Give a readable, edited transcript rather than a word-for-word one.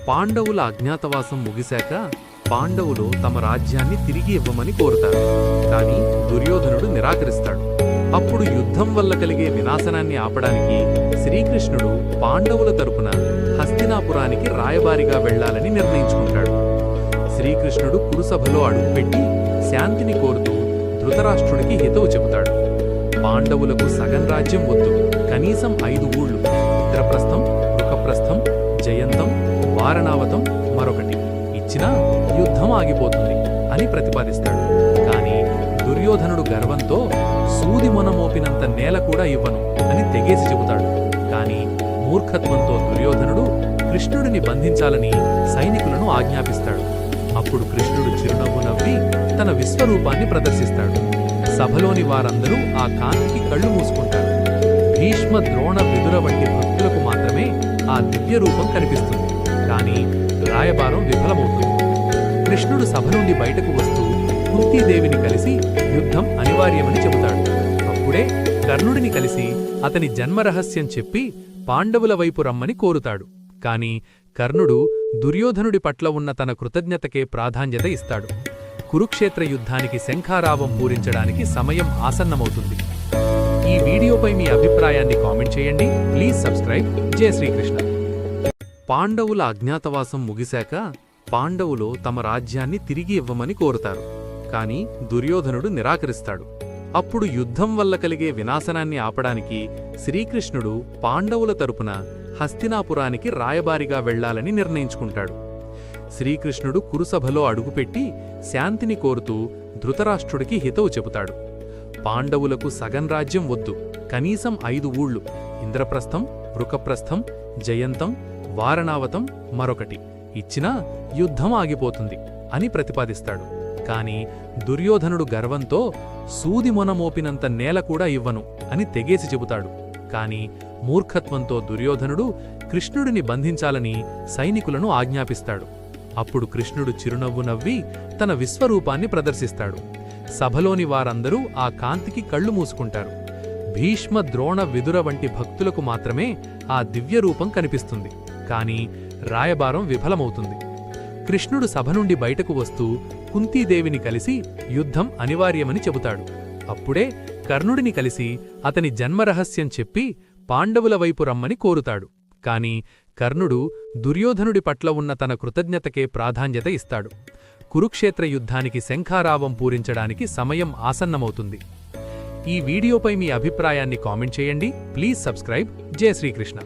పాండవుల అజ్ఞాతవాసం ముగిశాక పాండవులు తమ రాజ్యాన్ని తిరిగి ఇవ్వమని కోరుతారు. కాని దుర్యోధనుడు నిరాకరిస్తాడు. అప్పుడు యుద్ధం వల్ల కలిగే వినాశనాన్ని ఆపడానికి శ్రీకృష్ణుడు పాండవుల తరపున హస్తినాపురానికి రాయబారిగా వెళ్లాలని నిర్ణయించుకుంటాడు. శ్రీకృష్ణుడు కురుసభలో అడుగుపెట్టి శాంతిని కోరుతూ ధృతరాష్ట్రుడికి హితవు చెబుతాడు. పాండవులకు సగం రాజ్యం వద్దు, కనీసం 5 ఊళ్ళు, ఇంద్రప్రస్థం, వృకప్రస్థం, జయంతం, వారణావతం మరొకటి ఇచ్చినా యుద్ధం ఆగిపోతుంది అని ప్రతిపాదిస్తాడు. కాని దుర్యోధనుడు గర్వంతో సూది మొనమోపినంత నేల కూడా ఇవ్వను అని తెగేసి చెబుతాడు. కాని మూర్ఖత్వంతో దుర్యోధనుడు కృష్ణుడిని బంధించాలని సైనికులను ఆజ్ఞాపిస్తాడు. అప్పుడు కృష్ణుడు చిరునవ్వు నవ్వి తన విశ్వరూపాన్ని ప్రదర్శిస్తాడు. సభలోని వారందరూ ఆ కాంతికి కళ్ళు మూసుకుంటారు. భీష్మ, ద్రోణ, విదుర వంటి భక్తులకు మాత్రమే ఆ దివ్య రూపం కనిపిస్తుంది. కాని రాయబారం విఫలమవుతుంది. కృష్ణుడు సభ నుండి బయటకు వస్తూ కుంతీదేవిని కలిసి యుద్ధం అనివార్యమని చెబుతాడు. అప్పుడే కర్ణుడిని కలిసి అతని జన్మరహస్యం చెప్పి పాండవుల వైపు రమ్మని కోరుతాడు. కాని కర్ణుడు దుర్యోధనుడి పట్ల ఉన్న తన కృతజ్ఞతకే ప్రాధాన్యత ఇస్తాడు. కురుక్షేత్ర యుద్ధానికి శంఖారావం పూరించడానికి సమయం ఆసన్నమవుతుంది. ఈ వీడియోపై మీ అభిప్రాయాన్ని కామెంట్ చేయండి. Please subscribe. జై శ్రీకృష్ణ. పాండవుల అజ్ఞాతవాసం ముగిశాక పాండవులు తమ రాజ్యాన్ని తిరిగి ఇవ్వమని కోరుతారు. కాని దుర్యోధనుడు నిరాకరిస్తాడు. అప్పుడు యుద్ధం వల్ల కలిగే వినాశనాన్ని ఆపడానికి శ్రీకృష్ణుడు పాండవుల తరపున హస్తినాపురానికి రాయబారిగా వెళ్లాలని నిర్ణయించుకుంటాడు. శ్రీకృష్ణుడు కురుసభలో అడుగుపెట్టి శాంతిని కోరుతూ ధృతరాష్ట్రుడికి హితవు చెబుతాడు. పాండవులకు సగం రాజ్యం వద్దు, కనీసం 5 ఊళ్ళు, ఇంద్రప్రస్థం, వృకప్రస్థం, జయంతం, వారణావతం మరొకటి ఇచ్చినా యుద్ధం ఆగిపోతుంది అని ప్రతిపాదిస్తాడు. కాని దుర్యోధనుడు గర్వంతో సూది మొనమోపినంత నేల కూడా ఇవ్వను అని తెగేసి చెబుతాడు. కాని మూర్ఖత్వంతో దుర్యోధనుడు కృష్ణుడిని బంధించాలని సైనికులను ఆజ్ఞాపిస్తాడు. అప్పుడు కృష్ణుడు చిరునవ్వు నవ్వి తన విశ్వరూపాన్ని ప్రదర్శిస్తాడు. సభలోని వారందరూ ఆ కాంతికి కళ్ళు మూసుకుంటారు. భీష్మ, ద్రోణ, విదుర వంటి భక్తులకు మాత్రమే ఆ దివ్య రూపం కనిపిస్తుంది. కాని రాయబారం విఫలమవుతుంది. కృష్ణుడు సభ నుండి బయటకు వస్తూ కుంతీదేవిని కలిసి యుద్ధం అనివార్యమని చెబుతాడు. అప్పుడే కర్ణుడిని కలిసి అతని జన్మరహస్యం చెప్పి పాండవుల వైపు రమ్మని కోరుతాడు. కాని కర్ణుడు దుర్యోధనుడి పట్ల ఉన్న తన కృతజ్ఞతకే ప్రాధాన్యత ఇస్తాడు. కురుక్షేత్ర యుద్ధానికి శంఖారావం పూరించడానికి సమయం ఆసన్నమవుతుంది. ఈ వీడియోపై మీ అభిప్రాయాన్ని కామెంట్ చేయండి. Please subscribe. జై శ్రీకృష్ణ.